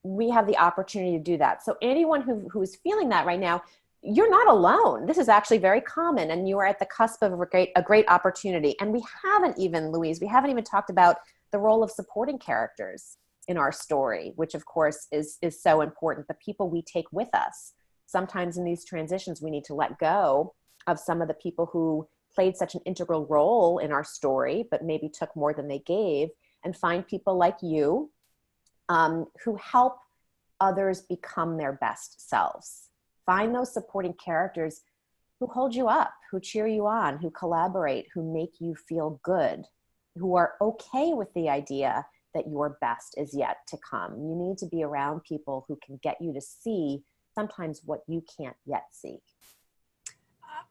we have the opportunity to do that. So anyone who is feeling that right now, you're not alone. This is actually very common, and you are at the cusp of a great opportunity. And we haven't even talked about the role of supporting characters in our story, which of course is so important. The people we take with us. Sometimes in these transitions, we need to let go of some of the people who played such an integral role in our story, but maybe took more than they gave, and find people like you who help others become their best selves. Find those supporting characters who hold you up, who cheer you on, who collaborate, who make you feel good, who are okay with the idea that your best is yet to come. You need to be around people who can get you to see sometimes what you can't yet see.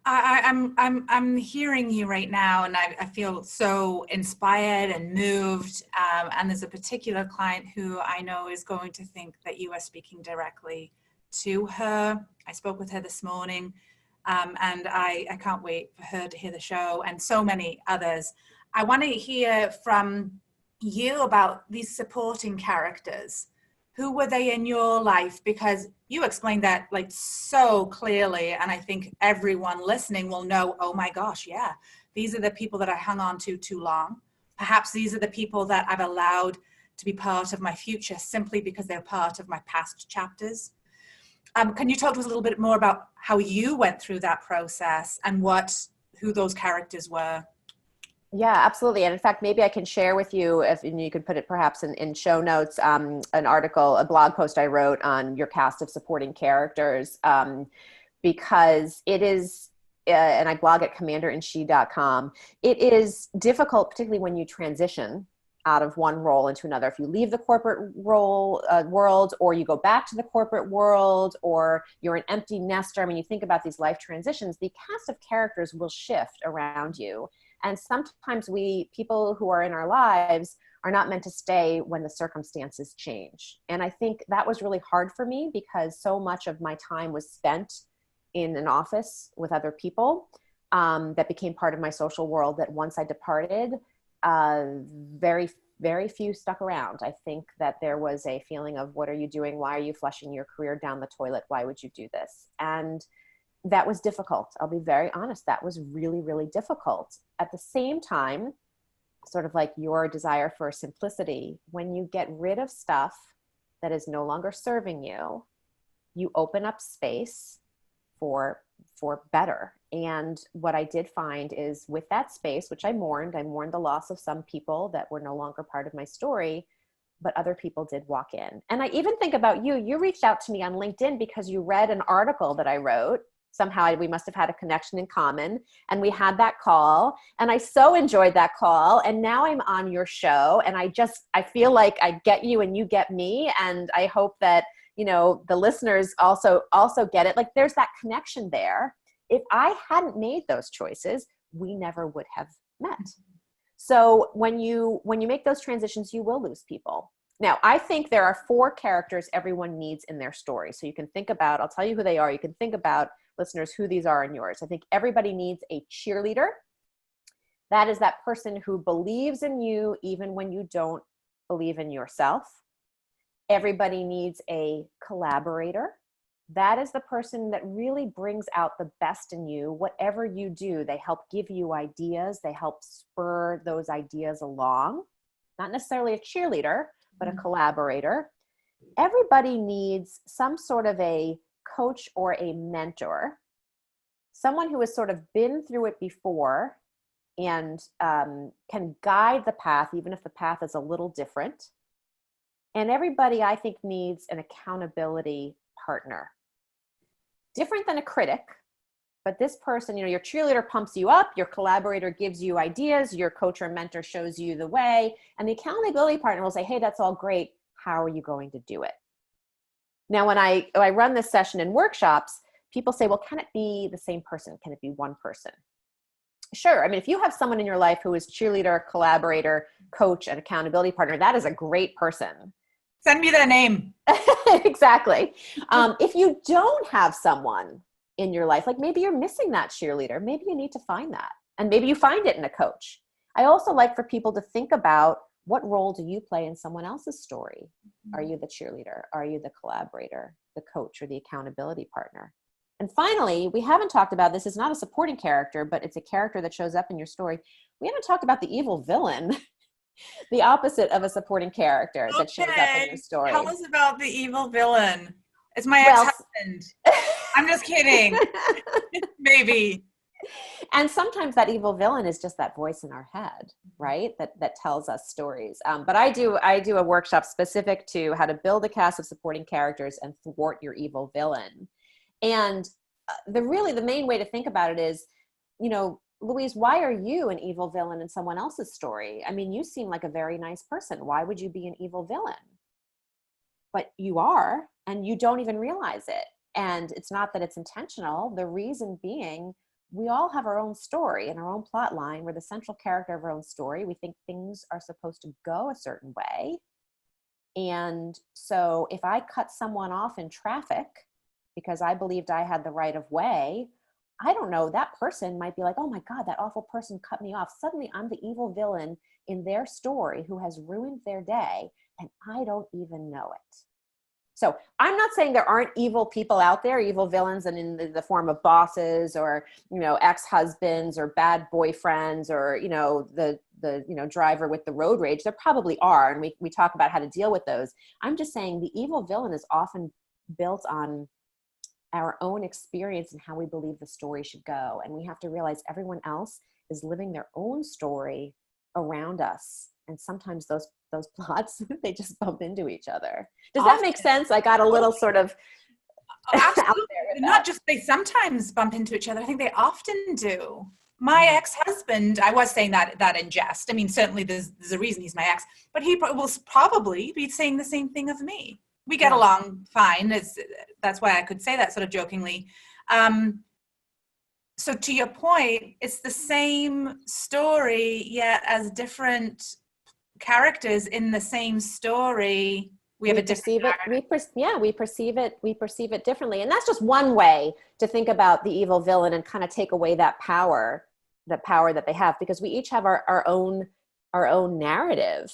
I'm hearing you right now, and I feel so inspired and moved. And there's a particular client who I know is going to think that you are speaking directly to her. I spoke with her this morning, and I can't wait for her to hear the show, and so many others. I want to hear from you about these supporting characters. Who were they in your life? Because you explained that like so clearly, and I think everyone listening will know, oh my gosh, yeah, these are the people that I hung on to too long. Perhaps these are the people that I've allowed to be part of my future simply because they're part of my past chapters. Can you talk to us a little bit more about how you went through that process and who those characters were? Yeah, absolutely. And in fact, maybe I can share with you, and you could put it perhaps in show notes, an article, a blog post I wrote on your cast of supporting characters, because it is, and I blog at commanderinShe.com. It is difficult, particularly when you transition out of one role into another. If you leave the corporate world, or you go back to the corporate world, or you're an empty nester. I mean, you think about these life transitions, the cast of characters will shift around you. And sometimes people who are in our lives are not meant to stay when the circumstances change. And I think that was really hard for me because so much of my time was spent in an office with other people that became part of my social world, that once I departed, very, very few stuck around. I think that there was a feeling of, what are you doing? Why are you flushing your career down the toilet? Why would you do this? And that was difficult. I'll be very honest. That was really, really difficult. At the same time, sort of like your desire for simplicity, when you get rid of stuff that is no longer serving you, you open up space for better. And what I did find is with that space, which I mourned the loss of some people that were no longer part of my story, but other people did walk in. And I even think about you. You reached out to me on LinkedIn because you read an article that I wrote. Somehow we must have had a connection in common, and we had that call, and I so enjoyed that call. And now I'm on your show, and I feel like I get you and you get me. And I hope that, the listeners also get it. Like, there's that connection there. If I hadn't made those choices, we never would have met. So when you make those transitions, you will lose people. Now, I think there are 4 characters everyone needs in their story. So you can think about, I'll tell you who they are. You can think about, listeners, who these are in yours. I think everybody needs a cheerleader. That is that person who believes in you even when you don't believe in yourself. Everybody needs a collaborator. That is the person that really brings out the best in you. Whatever you do, they help give you ideas. They help spur those ideas along. Not necessarily a cheerleader, but a collaborator. Everybody needs some sort of a coach or a mentor, someone who has sort of been through it before and can guide the path, even if the path is a little different. And everybody, I think, needs an accountability partner. Different than a critic, but this person, your cheerleader pumps you up, your collaborator gives you ideas, your coach or mentor shows you the way, and the accountability partner will say, hey, that's all great. How are you going to do it? Now, when I run this session in workshops, people say, well, can it be the same person? Can it be one person? Sure. I mean, if you have someone in your life who is cheerleader, collaborator, coach, and accountability partner, that is a great person. Send me their name. Exactly. If you don't have someone in your life, like maybe you're missing that cheerleader, maybe you need to find that. And maybe you find it in a coach. I also like for people to think about, what role do you play in someone else's story? Are you the cheerleader? Are you the collaborator, the coach, or the accountability partner? And finally, we haven't talked about, this is not a supporting character, but it's a character that shows up in your story. We haven't talked about the evil villain, the opposite of a supporting character that shows up in your story. Tell us about the evil villain. It's my ex-husband. I'm just kidding. Maybe. And sometimes that evil villain is just that voice in our head, right? That tells us stories. But I do a workshop specific to how to build a cast of supporting characters and thwart your evil villain. And the main way to think about it is, Louise, why are you an evil villain in someone else's story? I mean, you seem like a very nice person. Why would you be an evil villain? But you are, and you don't even realize it. And it's not that it's intentional. The reason being, we all have our own story and our own plot line. We're the central character of our own story. We think things are supposed to go a certain way. And so if I cut someone off in traffic because I believed I had the right of way, I don't know, that person might be like, oh my God, that awful person cut me off. Suddenly I'm the evil villain in their story who has ruined their day, and I don't even know it. So I'm not saying there aren't evil people out there, evil villains, and in the form of bosses or, ex-husbands or bad boyfriends or, the driver with the road rage. There probably are. And we talk about how to deal with those. I'm just saying the evil villain is often built on our own experience and how we believe the story should go. And we have to realize everyone else is living their own story around us. And sometimes those plots, they just bump into each other. Does that make sense? I got a little sort of out there with Not just they sometimes bump into each other. I think they often do. My ex-husband, I was saying that in jest. I mean, certainly there's a reason he's my ex, but he will probably be saying the same thing of me. We get along fine. That's why I could say that sort of jokingly. So to your point, it's the same story, yet as different characters in the same story, we perceive it differently. And that's just one way to think about the evil villain and kind of take away that power that they have, because we each have our own narrative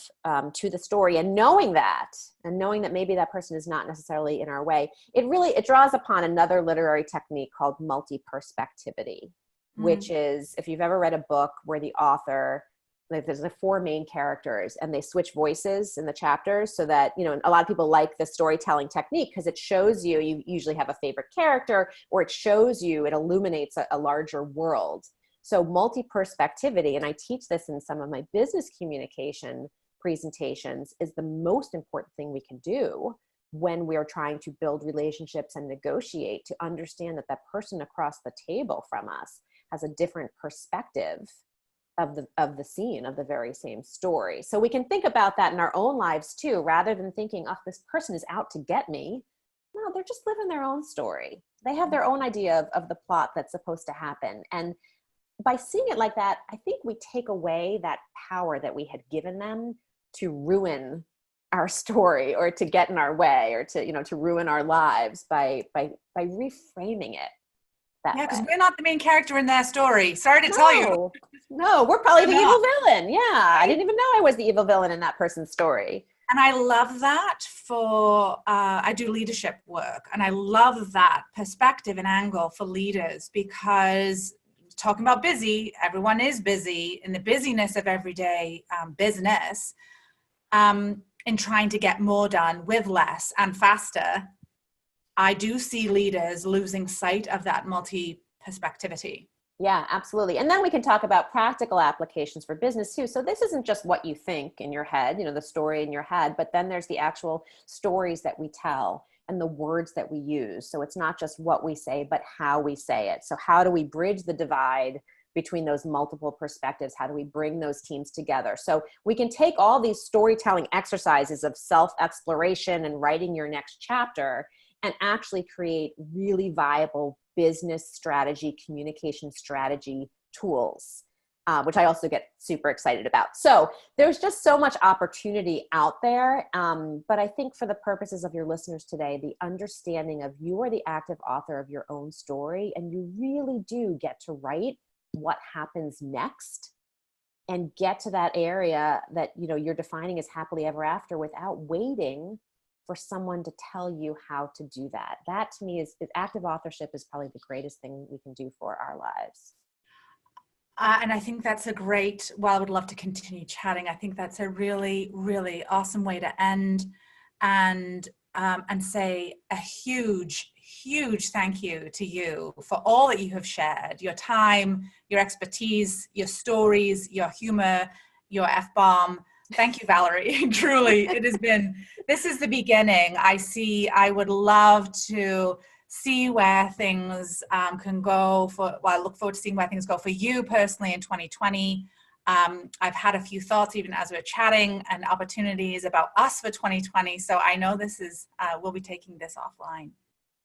to the story, and knowing that maybe that person is not necessarily in our way, it draws upon another literary technique called multi-perspectivity, which is, if you've ever read a book where the author, like there's the 4 main characters and they switch voices in the chapters, so that, a lot of people like the storytelling technique because it shows you usually have a favorite character, or it illuminates a larger world. So multi-perspectivity, and I teach this in some of my business communication presentations is the most important thing we can do when we're trying to build relationships and negotiate, to understand that that person across the table from us has a different perspective of the scene, of the very same story. So we can think about that in our own lives too, rather than thinking, oh, this person is out to get me. No, they're just living their own story. They have their own idea of the plot that's supposed to happen. And by seeing it like that, I think we take away that power that we had given them to ruin our story, or to get in our way, or to, to ruin our lives by reframing it that way. Yeah, because we're not the main character in their story. Sorry to tell you. No, we're probably the evil villain. Yeah, I didn't even know I was the evil villain in that person's story. And I love that for, I do leadership work, and I love that perspective and angle for leaders, because talking about busy, everyone is busy in the busyness of everyday business, in trying to get more done with less and faster. I do see leaders losing sight of that multi-perspectivity. Yeah, absolutely. And then we can talk about practical applications for business too. So this isn't just what you think in your head, the story in your head, but then there's the actual stories that we tell and the words that we use. So it's not just what we say, but how we say it. So how do we bridge the divide between those multiple perspectives? How do we bring those teams together? So we can take all these storytelling exercises of self-exploration and writing your next chapter and actually create really viable business strategy, communication strategy tools, which I also get super excited about. So there's just so much opportunity out there. But I think for the purposes of your listeners today, the understanding of you are the active author of your own story, and you really do get to write what happens next and get to that area that, you're defining as happily ever after, without waiting for someone to tell you how to do that. That to me is active authorship is probably the greatest thing we can do for our lives. And I think that's a great, well, I would love to continue chatting. I think that's a really, really awesome way to end, and say a huge, huge thank you to you for all that you have shared, your time, your expertise, your stories, your humor, your F-bomb. Thank you, Valerie. Truly, this is the beginning. I would love to see where things can go I look forward to seeing where things go for you personally in 2020. I've had a few thoughts even as we're chatting, and opportunities about us for 2020. So I know we'll be taking this offline.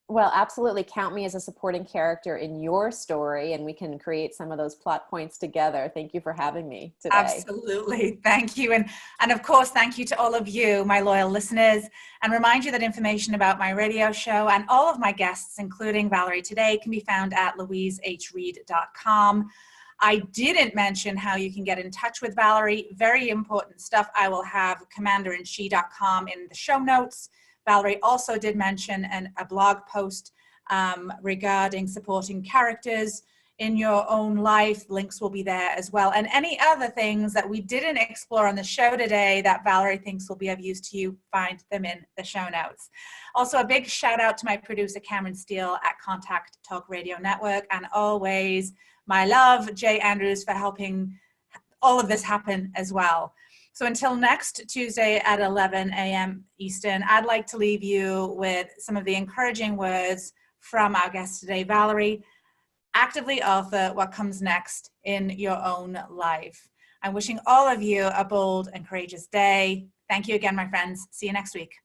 Well, absolutely. Count me as a supporting character in your story, and we can create some of those plot points together. Thank you for having me today. Absolutely. Thank you. And of course, thank you to all of you, my loyal listeners, and remind you that information about my radio show and all of my guests, including Valerie today, can be found at louisehreed.com. I didn't mention how you can get in touch with Valerie. Very important stuff. I will have commanderindshe.com in the show notes. Valerie also did mention a blog post regarding supporting characters in your own life. Links will be there as well. And any other things that we didn't explore on the show today that Valerie thinks will be of use to you, find them in the show notes. Also, a big shout out to my producer, Cameron Steele at Contact Talk Radio Network. And always my love, Jay Andrews, for helping all of this happen as well. So until next Tuesday at 11 a.m. Eastern, I'd like to leave you with some of the encouraging words from our guest today, Valerie. Actively author what comes next in your own life. I'm wishing all of you a bold and courageous day. Thank you again, my friends. See you next week.